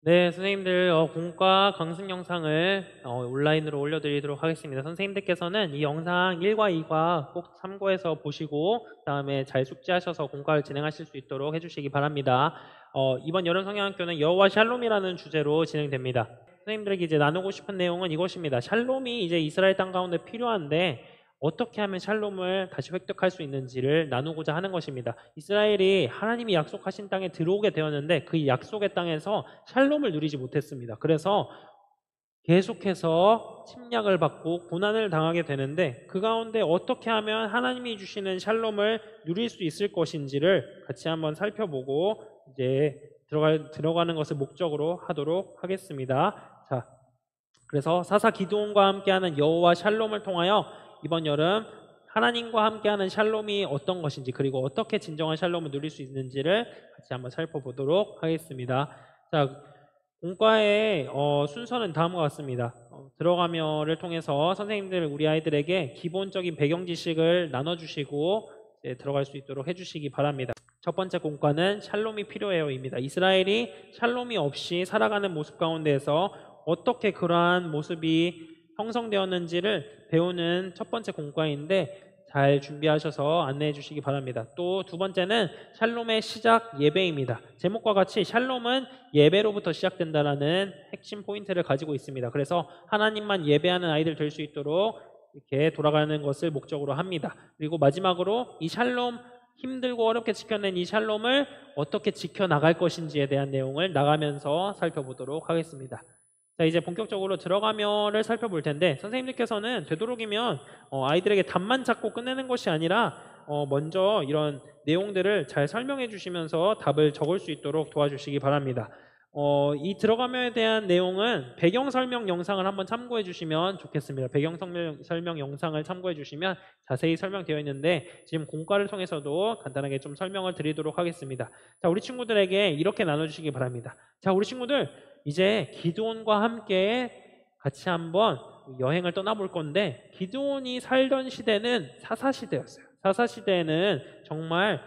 네, 선생님들 공과 강습 영상을 온라인으로 올려드리도록 하겠습니다. 선생님들께서는 이 영상 1과 2과 꼭 참고해서 보시고 그다음에 잘 숙지하셔서 공과를 진행하실 수 있도록 해주시기 바랍니다. 이번 여름성경학교는 여호와 샬롬이라는 주제로 진행됩니다. 선생님들에게 이제 나누고 싶은 내용은 이것입니다. 샬롬이 이제 이스라엘 땅 가운데 필요한데 어떻게 하면 샬롬을 다시 획득할 수 있는지를 나누고자 하는 것입니다. 이스라엘이 하나님이 약속하신 땅에 들어오게 되었는데 그 약속의 땅에서 샬롬을 누리지 못했습니다. 그래서 계속해서 침략을 받고 고난을 당하게 되는데 그 가운데 어떻게 하면 하나님이 주시는 샬롬을 누릴 수 있을 것인지를 같이 한번 살펴보고 이제 들어가는 것을 목적으로 하도록 하겠습니다. 자, 그래서 사사 기드온과 함께하는 여호와 샬롬을 통하여 이번 여름 하나님과 함께하는 샬롬이 어떤 것인지 그리고 어떻게 진정한 샬롬을 누릴 수 있는지를 같이 한번 살펴보도록 하겠습니다. 자, 공과의 순서는 다음과 같습니다. 들어가며를 통해서 선생님들 우리 아이들에게 기본적인 배경 지식을 나눠주시고 들어갈 수 있도록 해주시기 바랍니다. 첫 번째 공과는 샬롬이 필요해요입니다. 이스라엘이 샬롬이 없이 살아가는 모습 가운데에서 어떻게 그러한 모습이 형성되었는지를 배우는 첫 번째 공과인데 잘 준비하셔서 안내해 주시기 바랍니다. 또 두 번째는 샬롬의 시작 예배입니다. 제목과 같이 샬롬은 예배로부터 시작된다라는 핵심 포인트를 가지고 있습니다. 그래서 하나님만 예배하는 아이들 될 수 있도록 이렇게 돌아가는 것을 목적으로 합니다. 그리고 마지막으로 이 샬롬 힘들고 어렵게 지켜낸 이 샬롬을 어떻게 지켜나갈 것인지에 대한 내용을 나가면서 살펴보도록 하겠습니다. 자, 이제 본격적으로 들어가며를 살펴볼 텐데 선생님들께서는 되도록이면 아이들에게 답만 찾고 끝내는 것이 아니라 먼저 이런 내용들을 잘 설명해 주시면서 답을 적을 수 있도록 도와주시기 바랍니다. 이 들어가며에 대한 내용은 배경 설명 영상을 한번 참고해 주시면 좋겠습니다. 배경 설명 영상을 참고해 주시면 자세히 설명되어 있는데 지금 공과를 통해서도 간단하게 좀 설명을 드리도록 하겠습니다. 자, 우리 친구들에게 이렇게 나눠주시기 바랍니다. 자, 우리 친구들 이제 기드온과 함께 같이 한번 여행을 떠나볼 건데 기드온이 살던 시대는 사사시대였어요. 사사시대에는 정말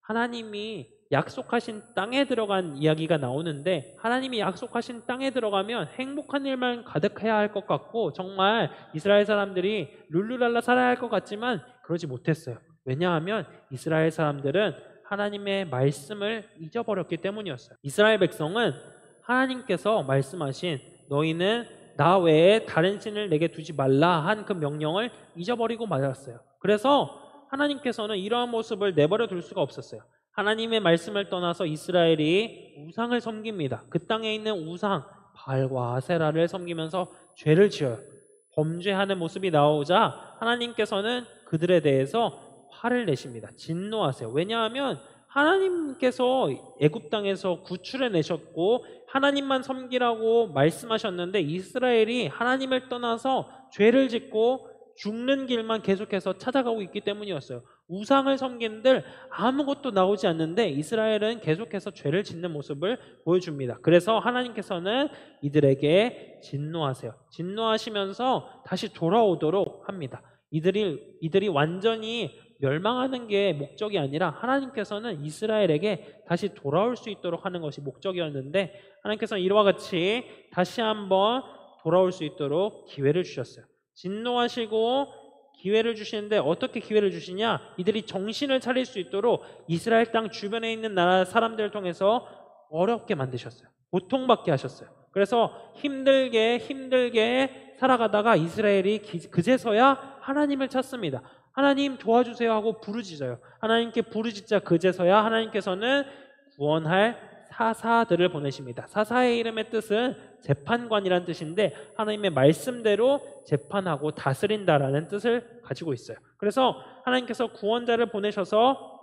하나님이 약속하신 땅에 들어간 이야기가 나오는데 하나님이 약속하신 땅에 들어가면 행복한 일만 가득해야 할 것 같고 정말 이스라엘 사람들이 룰루랄라 살아야 할 것 같지만 그러지 못했어요. 왜냐하면 이스라엘 사람들은 하나님의 말씀을 잊어버렸기 때문이었어요. 이스라엘 백성은 하나님께서 말씀하신 너희는 나 외에 다른 신을 내게 두지 말라 한 그 명령을 잊어버리고 말았어요. 그래서 하나님께서는 이러한 모습을 내버려 둘 수가 없었어요. 하나님의 말씀을 떠나서 이스라엘이 우상을 섬깁니다. 그 땅에 있는 우상 바알과 아세라를 섬기면서 죄를 지어요. 범죄하는 모습이 나오자 하나님께서는 그들에 대해서 화를 내십니다. 진노하세요. 왜냐하면 하나님께서 애굽 땅에서 구출해 내셨고 하나님만 섬기라고 말씀하셨는데 이스라엘이 하나님을 떠나서 죄를 짓고 죽는 길만 계속해서 찾아가고 있기 때문이었어요. 우상을 섬긴들 아무것도 나오지 않는데 이스라엘은 계속해서 죄를 짓는 모습을 보여줍니다. 그래서 하나님께서는 이들에게 진노하세요. 진노하시면서 다시 돌아오도록 합니다. 이들이 완전히 멸망하는 게 목적이 아니라 하나님께서는 이스라엘에게 다시 돌아올 수 있도록 하는 것이 목적이었는데 하나님께서는 이와 같이 다시 한번 돌아올 수 있도록 기회를 주셨어요. 진노하시고 기회를 주시는데 어떻게 기회를 주시냐? 이들이 정신을 차릴 수 있도록 이스라엘 땅 주변에 있는 나라 사람들을 통해서 어렵게 만드셨어요. 고통받게 하셨어요. 그래서 힘들게 살아가다가 이스라엘이 그제서야 하나님을 찾습니다. 하나님 도와주세요 하고 부르짖어요. 하나님께 부르짖자 그제서야 하나님께서는 구원할 사사들을 보내십니다. 사사의 이름의 뜻은 재판관이라는 뜻인데 하나님의 말씀대로 재판하고 다스린다라는 뜻을 가지고 있어요. 그래서 하나님께서 구원자를 보내셔서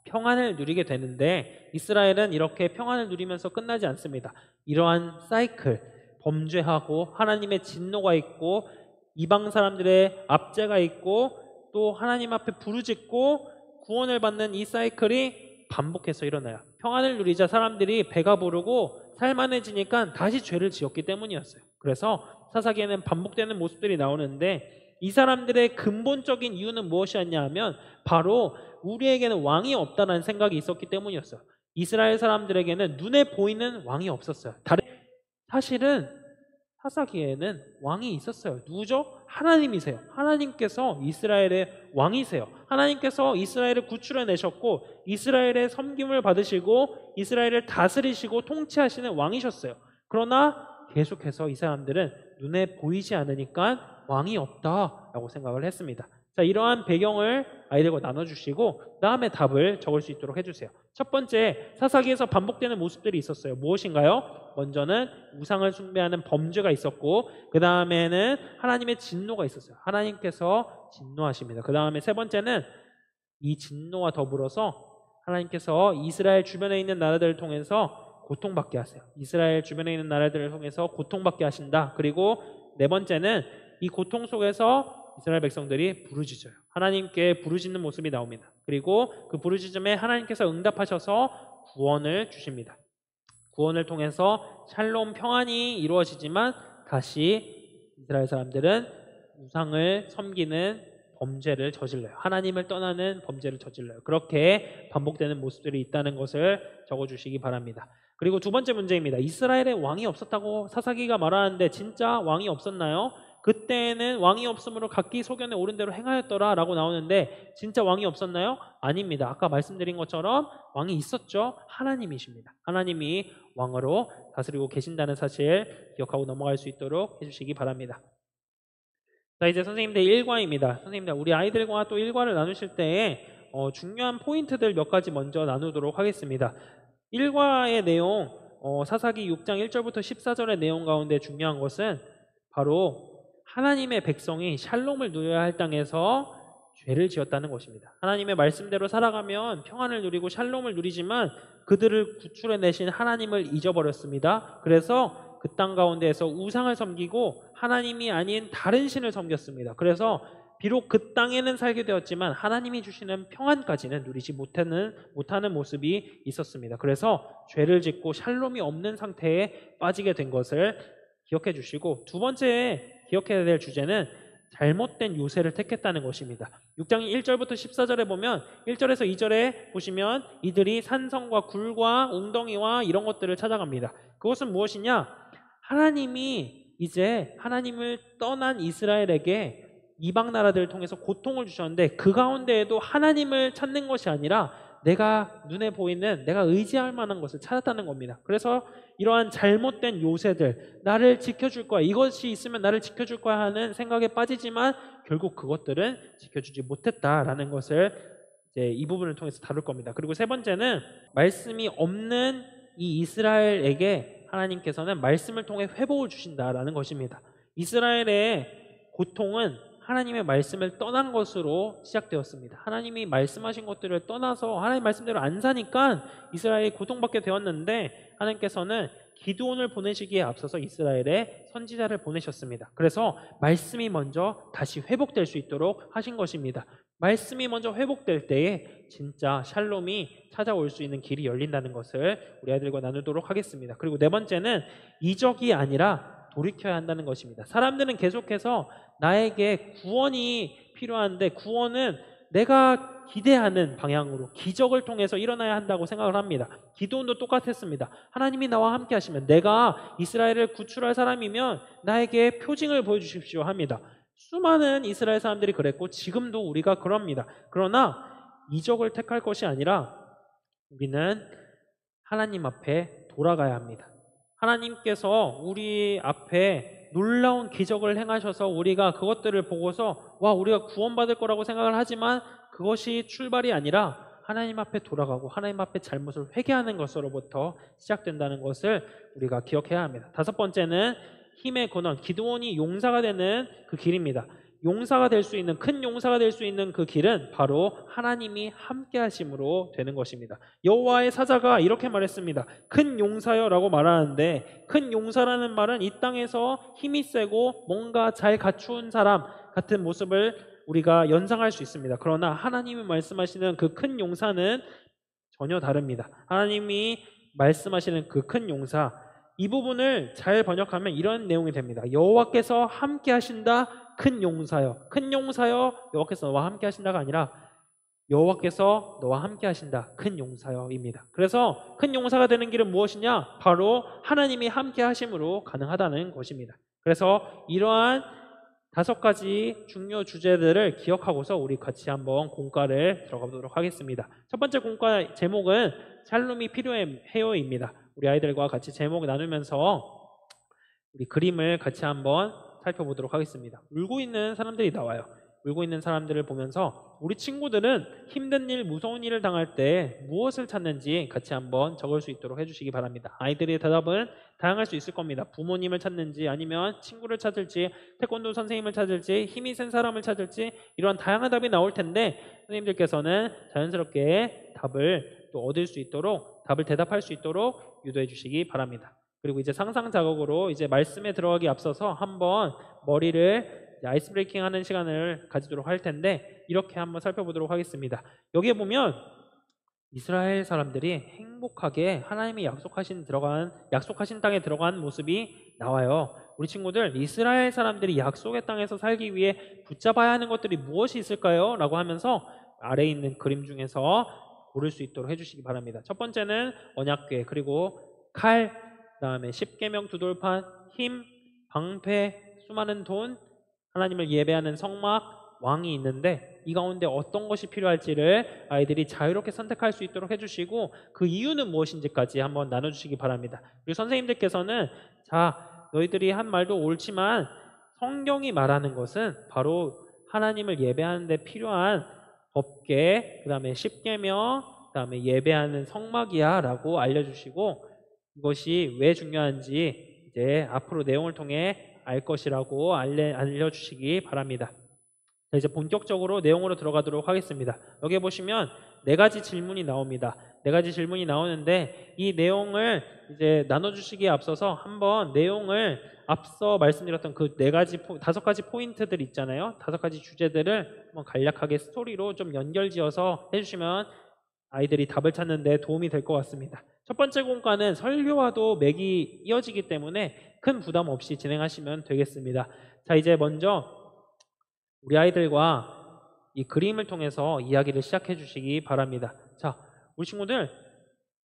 평안을 누리게 되는데 이스라엘은 이렇게 평안을 누리면서 끝나지 않습니다. 이러한 사이클, 범죄하고 하나님의 진노가 있고 이방 사람들의 압제가 있고 또 하나님 앞에 부르짖고 구원을 받는 이 사이클이 반복해서 일어나요. 평안을 누리자 사람들이 배가 부르고 살만해지니까 다시 죄를 지었기 때문이었어요. 그래서 사사기에는 반복되는 모습들이 나오는데 이 사람들의 근본적인 이유는 무엇이었냐 하면 바로 우리에게는 왕이 없다는 생각이 있었기 때문이었어요. 이스라엘 사람들에게는 눈에 보이는 왕이 없었어요. 사실은 사사기에는 왕이 있었어요. 누구죠? 하나님이세요. 하나님께서 이스라엘의 왕이세요. 하나님께서 이스라엘을 구출해내셨고 이스라엘의 섬김을 받으시고 이스라엘을 다스리시고 통치하시는 왕이셨어요. 그러나 계속해서 이 사람들은 눈에 보이지 않으니까 왕이 없다라고 생각을 했습니다. 자, 이러한 배경을 아이들과 나눠주시고 다음에 답을 적을 수 있도록 해주세요. 첫 번째, 사사기에서 반복되는 모습들이 있었어요. 무엇인가요? 먼저는 우상을 숭배하는 범죄가 있었고 그 다음에는 하나님의 진노가 있었어요. 하나님께서 진노하십니다. 그 다음에 세 번째는 이 진노와 더불어서 하나님께서 이스라엘 주변에 있는 나라들을 통해서 고통받게 하세요. 이스라엘 주변에 있는 나라들을 통해서 고통받게 하신다. 그리고 네 번째는 이 고통 속에서 이스라엘 백성들이 부르짖어요. 하나님께 부르짖는 모습이 나옵니다. 그리고 그 부르짖음에 하나님께서 응답하셔서 구원을 주십니다. 구원을 통해서 샬롬 평안이 이루어지지만 다시 이스라엘 사람들은 우상을 섬기는 범죄를 저질러요. 하나님을 떠나는 범죄를 저질러요. 그렇게 반복되는 모습들이 있다는 것을 적어주시기 바랍니다. 그리고 두 번째 문제입니다. 이스라엘에 왕이 없었다고 사사기가 말하는데 진짜 왕이 없었나요? 그때는 왕이 없으므로 각기 소견에 옳은 대로 행하였더라 라고 나오는데 진짜 왕이 없었나요? 아닙니다. 아까 말씀드린 것처럼 왕이 있었죠. 하나님이십니다. 하나님이 왕으로 다스리고 계신다는 사실 기억하고 넘어갈 수 있도록 해주시기 바랍니다. 자, 이제 선생님들 일과입니다. 선생님들 우리 아이들과 또 일과를 나누실 때에 중요한 포인트들 몇 가지 먼저 나누도록 하겠습니다. 일과의 내용, 사사기 6장 1절부터 14절의 내용 가운데 중요한 것은 바로 하나님의 백성이 샬롬을 누려야 할 땅에서 죄를 지었다는 것입니다. 하나님의 말씀대로 살아가면 평안을 누리고 샬롬을 누리지만 그들을 구출해내신 하나님을 잊어버렸습니다. 그래서 그 땅 가운데에서 우상을 섬기고 하나님이 아닌 다른 신을 섬겼습니다. 그래서 비록 그 땅에는 살게 되었지만 하나님이 주시는 평안까지는 누리지 못하는 모습이 있었습니다. 그래서 죄를 짓고 샬롬이 없는 상태에 빠지게 된 것을 기억해 주시고, 두 번째 기억해야 될 주제는 잘못된 요새를 택했다는 것입니다. 6장 1절부터 14절에 보면 1절에서 2절에 보시면 이들이 산성과 굴과 웅덩이와 이런 것들을 찾아갑니다. 그것은 무엇이냐? 하나님이 이제 하나님을 떠난 이스라엘에게 이방 나라들을 통해서 고통을 주셨는데 그 가운데에도 하나님을 찾는 것이 아니라 내가 눈에 보이는 내가 의지할 만한 것을 찾았다는 겁니다. 그래서 이러한 잘못된 요새들, 나를 지켜줄 거야, 이것이 있으면 나를 지켜줄 거야 하는 생각에 빠지지만 결국 그것들은 지켜주지 못했다라는 것을 이제 이 부분을 통해서 다룰 겁니다. 그리고 세 번째는 말씀이 없는 이 이스라엘에게 하나님께서는 말씀을 통해 회복을 주신다라는 것입니다. 이스라엘의 고통은 하나님의 말씀을 떠난 것으로 시작되었습니다. 하나님이 말씀하신 것들을 떠나서 하나님 말씀대로 안 사니까 이스라엘이 고통받게 되었는데 하나님께서는 기드온을 보내시기에 앞서서 이스라엘에 선지자를 보내셨습니다. 그래서 말씀이 먼저 다시 회복될 수 있도록 하신 것입니다. 말씀이 먼저 회복될 때에 진짜 샬롬이 찾아올 수 있는 길이 열린다는 것을 우리 아이들과 나누도록 하겠습니다. 그리고 네 번째는 이적이 아니라 돌이켜야 한다는 것입니다. 사람들은 계속해서 나에게 구원이 필요한데 구원은 내가 기대하는 방향으로 기적을 통해서 일어나야 한다고 생각을 합니다. 기드온도 똑같았습니다. 하나님이 나와 함께 하시면, 내가 이스라엘을 구출할 사람이면 나에게 표징을 보여주십시오 합니다. 수많은 이스라엘 사람들이 그랬고 지금도 우리가 그럽니다. 그러나 이적을 택할 것이 아니라 우리는 하나님 앞에 돌아가야 합니다. 하나님께서 우리 앞에 놀라운 기적을 행하셔서 우리가 그것들을 보고서 와, 우리가 구원받을 거라고 생각을 하지만 그것이 출발이 아니라 하나님 앞에 돌아가고 하나님 앞에 잘못을 회개하는 것으로부터 시작된다는 것을 우리가 기억해야 합니다. 다섯 번째는 힘의 근원, 기드온이 용사가 되는 그 길입니다. 용사가 될 수 있는, 큰 용사가 될 수 있는 그 길은 바로 하나님이 함께 하심으로 되는 것입니다. 여호와의 사자가 이렇게 말했습니다. 큰 용사여 라고 말하는데, 큰 용사라는 말은 이 땅에서 힘이 세고 뭔가 잘 갖춘 사람 같은 모습을 우리가 연상할 수 있습니다. 그러나 하나님이 말씀하시는 그 큰 용사는 전혀 다릅니다. 하나님이 말씀하시는 그 큰 용사, 이 부분을 잘 번역하면 이런 내용이 됩니다. 여호와께서 함께 하신다, 큰 용사여. 큰 용사여, 여호와께서 너와 함께 하신다가 아니라 여호와께서 너와 함께 하신다. 큰 용사여입니다. 그래서 큰 용사가 되는 길은 무엇이냐? 바로 하나님이 함께 하심으로 가능하다는 것입니다. 그래서 이러한 5가지 중요 주제들을 기억하고서 우리 같이 한번 공과를 들어가 보도록 하겠습니다. 첫 번째 공과 제목은 샬롬이 필요해요입니다. 우리 아이들과 같이 제목 나누면서 우리 그림을 같이 한번 살펴보도록 하겠습니다. 울고 있는 사람들이 나와요. 울고 있는 사람들을 보면서 우리 친구들은 힘든 일, 무서운 일을 당할 때 무엇을 찾는지 같이 한번 적을 수 있도록 해주시기 바랍니다. 아이들의 대답은 다양할 수 있을 겁니다. 부모님을 찾는지 아니면 친구를 찾을지 태권도 선생님을 찾을지 힘이 센 사람을 찾을지 이런 다양한 답이 나올 텐데 선생님들께서는 자연스럽게 답을 또 얻을 수 있도록 답을 대답할 수 있도록 유도해 주시기 바랍니다. 그리고 이제 상상 자극으로 이제 말씀에 들어가기 앞서서 한번 머리를 아이스 브레이킹 하는 시간을 가지도록 할 텐데 이렇게 한번 살펴보도록 하겠습니다. 여기에 보면 이스라엘 사람들이 행복하게 하나님이 약속하신 땅에 들어간 모습이 나와요. 우리 친구들, 이스라엘 사람들이 약속의 땅에서 살기 위해 붙잡아야 하는 것들이 무엇이 있을까요? 라고 하면서 아래에 있는 그림 중에서 고를 수 있도록 해주시기 바랍니다. 첫 번째는 언약궤, 그리고 칼, 그다음에 십계명 두돌판, 힘, 방패, 수많은 돈, 하나님을 예배하는 성막, 왕이 있는데 이 가운데 어떤 것이 필요할지를 아이들이 자유롭게 선택할 수 있도록 해주시고 그 이유는 무엇인지까지 한번 나눠주시기 바랍니다. 그리고 선생님들께서는 자, 너희들이 한 말도 옳지만 성경이 말하는 것은 바로 하나님을 예배하는 데 필요한 법궤, 그 다음에 십계명, 그 다음에 예배하는 성막이야 라고 알려주시고 이것이 왜 중요한지 이제 앞으로 내용을 통해 알 것이라고 알려주시기 바랍니다. 자, 이제 본격적으로 내용으로 들어가도록 하겠습니다. 여기 보시면 4가지 질문이 나옵니다. 4가지 질문이 나오는데 이 내용을 이제 나눠주시기에 앞서서 한번 내용을 앞서 말씀드렸던 그 5가지 포인트들 있잖아요. 5가지 주제들을 한번 간략하게 스토리로 좀 연결지어서 해주시면 아이들이 답을 찾는 데 도움이 될 것 같습니다. 첫 번째 공과는 설교와도 맥이 이어지기 때문에 큰 부담 없이 진행하시면 되겠습니다. 자, 이제 먼저 우리 아이들과 이 그림을 통해서 이야기를 시작해 주시기 바랍니다. 자, 우리 친구들,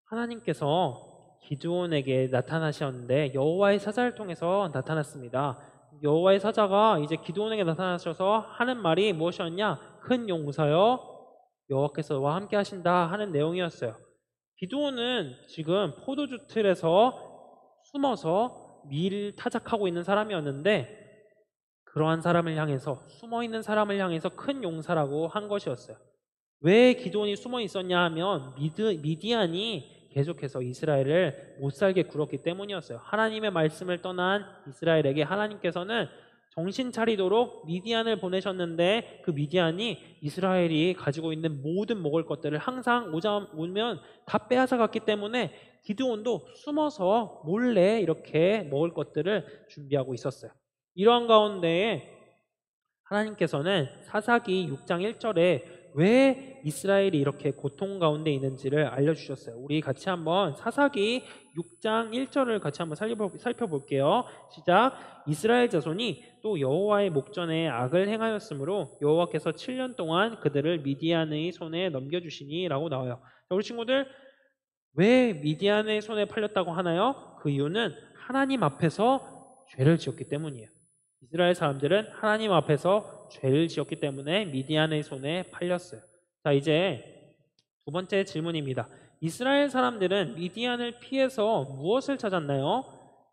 하나님께서 기드온에게 나타나셨는데 여호와의 사자를 통해서 나타났습니다. 여호와의 사자가 이제 기드온에게 나타나셔서 하는 말이 무엇이었냐? 큰 용사여 여호와께서 너와 함께 하신다 하는 내용이었어요. 기드온은 지금 포도주 틀에서 숨어서 밀 타작하고 있는 사람이었는데 그러한 사람을 향해서 숨어있는 사람을 향해서 큰 용사라고 한 것이었어요. 왜 기드온이 숨어 있었냐 하면 미디안이 계속해서 이스라엘을 못살게 굴었기 때문이었어요. 하나님의 말씀을 떠난 이스라엘에게 하나님께서는 정신 차리도록 미디안을 보내셨는데 그 미디안이 이스라엘이 가지고 있는 모든 먹을 것들을 항상 오면 다 빼앗아 갔기 때문에 기드온도 숨어서 몰래 이렇게 먹을 것들을 준비하고 있었어요. 이러한 가운데에 하나님께서는 사사기 6장 1절에 왜 이스라엘이 이렇게 고통 가운데 있는지를 알려주셨어요. 우리 같이 한번 사사기 6장 1절을 같이 한번 살펴볼게요. 시작. 이스라엘 자손이 또 여호와의 목전에 악을 행하였으므로 여호와께서 7년 동안 그들을 미디안의 손에 넘겨주시니 라고 나와요. 자, 우리 친구들, 왜 미디안의 손에 팔렸다고 하나요? 그 이유는 하나님 앞에서 죄를 지었기 때문이에요. 이스라엘 사람들은 하나님 앞에서 죄를 지었기 때문에 미디안의 손에 팔렸어요. 자, 이제 2번째 질문입니다. 이스라엘 사람들은 미디안을 피해서 무엇을 찾았나요?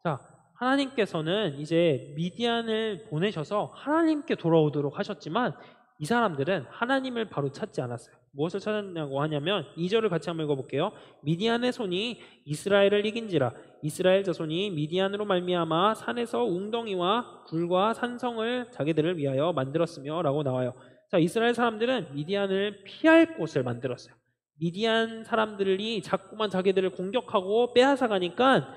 자, 하나님께서는 이제 미디안을 보내셔서 하나님께 돌아오도록 하셨지만 이 사람들은 하나님을 바로 찾지 않았어요. 무엇을 찾았냐고 하냐면 2절을 같이 한번 읽어볼게요. 미디안의 손이 이스라엘을 이긴지라 이스라엘 자손이 미디안으로 말미암아 산에서 웅덩이와 굴과 산성을 자기들을 위하여 만들었으며 라고 나와요. 자, 이스라엘 사람들은 미디안을 피할 곳을 만들었어요. 미디안 사람들이 자꾸만 자기들을 공격하고 빼앗아 가니까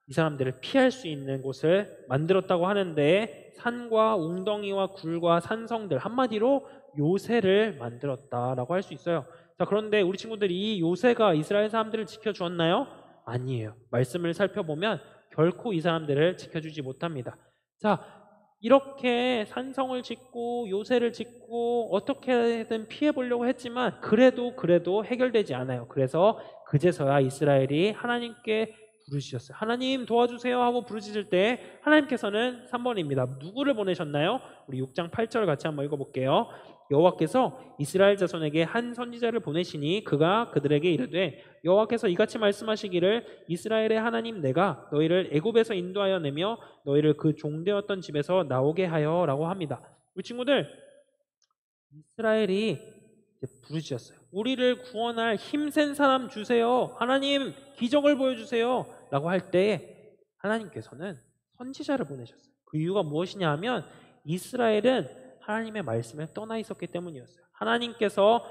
이 사람들을 피할 수 있는 곳을 만들었다고 하는데 산과 웅덩이와 굴과 산성들, 한마디로 요새를 만들었다라고 할 수 있어요. 자, 그런데 우리 친구들이 이 요새가 이스라엘 사람들을 지켜주었나요? 아니에요. 말씀을 살펴보면 결코 이 사람들을 지켜주지 못합니다. 자, 이렇게 산성을 짓고 요새를 짓고 어떻게든 피해 보려고 했지만 그래도 해결되지 않아요. 그래서 그제서야 이스라엘이 하나님께 부르짖었어요. 하나님 도와주세요 하고 부르짖을 때 하나님께서는 3번입니다. 누구를 보내셨나요? 우리 6장 8절 같이 한번 읽어볼게요. 여호와께서 이스라엘 자손에게 한 선지자를 보내시니 그가 그들에게 이르되 여호와께서 이같이 말씀하시기를 이스라엘의 하나님 내가 너희를 애굽에서 인도하여 내며 너희를 그 종되었던 집에서 나오게 하여 라고 합니다. 우리 친구들, 이스라엘이 이제 부르짖었어요. 우리를 구원할 힘센 사람 주세요. 하나님 기적을 보여주세요 라고 할 때 하나님께서는 선지자를 보내셨어요. 그 이유가 무엇이냐 하면 이스라엘은 하나님의 말씀에 떠나 있었기 때문이었어요. 하나님께서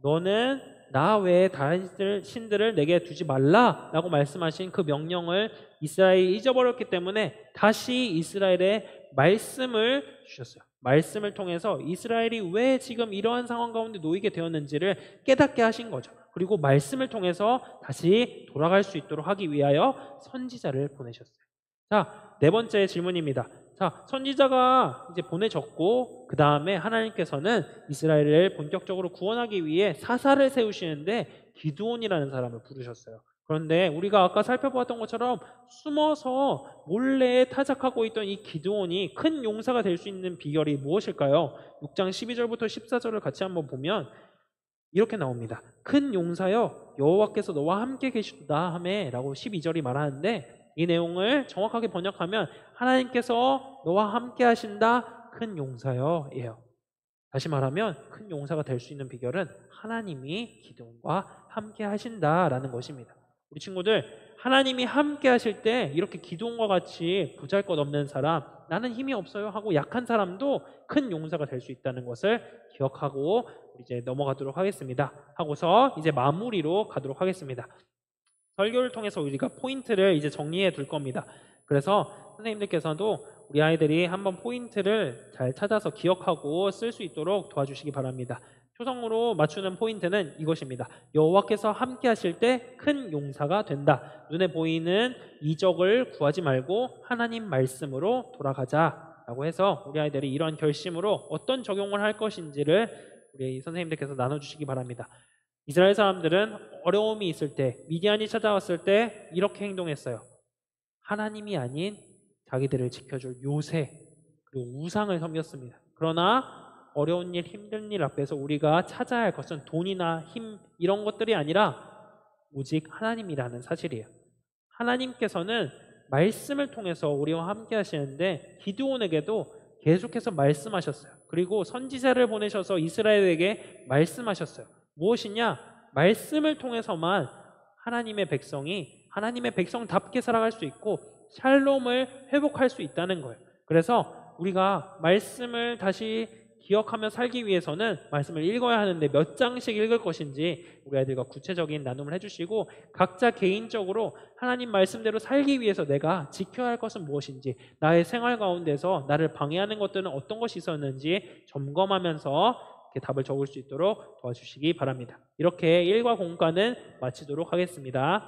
너는 나 외에 다른 신들을 내게 두지 말라라고 말씀하신 그 명령을 이스라엘이 잊어버렸기 때문에 다시 이스라엘의 말씀을 주셨어요. 말씀을 통해서 이스라엘이 왜 지금 이러한 상황 가운데 놓이게 되었는지를 깨닫게 하신 거죠. 그리고 말씀을 통해서 다시 돌아갈 수 있도록 하기 위하여 선지자를 보내셨어요. 자, 네 번째 질문입니다. 자, 선지자가 이제 보내졌고 그 다음에 하나님께서는 이스라엘을 본격적으로 구원하기 위해 사사를 세우시는데 기드온이라는 사람을 부르셨어요. 그런데 우리가 아까 살펴보았던 것처럼 숨어서 몰래 타작하고 있던 이 기드온이 큰 용사가 될 수 있는 비결이 무엇일까요? 6장 12절부터 14절을 같이 한번 보면 이렇게 나옵니다. 큰 용사여 여호와께서 너와 함께 계시다 하매 라고 12절이 말하는데 이 내용을 정확하게 번역하면 하나님께서 너와 함께 하신다 큰 용사여 예요. 다시 말하면 큰 용사가 될 수 있는 비결은 하나님이 기드온과 함께 하신다라는 것입니다. 우리 친구들, 하나님이 함께 하실 때 이렇게 기드온과 같이 보잘것없는 사람, 나는 힘이 없어요 하고 약한 사람도 큰 용사가 될 수 있다는 것을 기억하고 이제 넘어가도록 하겠습니다. 하고서 이제 마무리로 가도록 하겠습니다. 설교를 통해서 우리가 포인트를 이제 정리해 둘 겁니다. 그래서 선생님들께서도 우리 아이들이 한번 포인트를 잘 찾아서 기억하고 쓸 수 있도록 도와주시기 바랍니다. 초성으로 맞추는 포인트는 이것입니다. 여호와께서 함께 하실 때 큰 용사가 된다. 눈에 보이는 이적을 구하지 말고 하나님 말씀으로 돌아가자라고 해서 우리 아이들이 이런 결심으로 어떤 적용을 할 것인지를 우리 선생님들께서 나눠주시기 바랍니다. 이스라엘 사람들은 어려움이 있을 때, 미디안이 찾아왔을 때 이렇게 행동했어요. 하나님이 아닌 자기들을 지켜줄 요새 그리고 우상을 섬겼습니다. 그러나 어려운 일, 힘든 일 앞에서 우리가 찾아야 할 것은 돈이나 힘 이런 것들이 아니라 오직 하나님이라는 사실이에요. 하나님께서는 말씀을 통해서 우리와 함께 하시는데 기드온에게도 계속해서 말씀하셨어요. 그리고 선지자를 보내셔서 이스라엘에게 말씀하셨어요. 무엇이냐? 말씀을 통해서만 하나님의 백성이 하나님의 백성답게 살아갈 수 있고 샬롬을 회복할 수 있다는 거예요. 그래서 우리가 말씀을 다시 기억하며 살기 위해서는 말씀을 읽어야 하는데 몇 장씩 읽을 것인지 우리 아이들과 구체적인 나눔을 해주시고 각자 개인적으로 하나님 말씀대로 살기 위해서 내가 지켜야 할 것은 무엇인지 나의 생활 가운데서 나를 방해하는 것들은 어떤 것이 있었는지 점검하면서 이렇게 답을 적을 수 있도록 도와주시기 바랍니다. 이렇게 1과 공과는 마치도록 하겠습니다.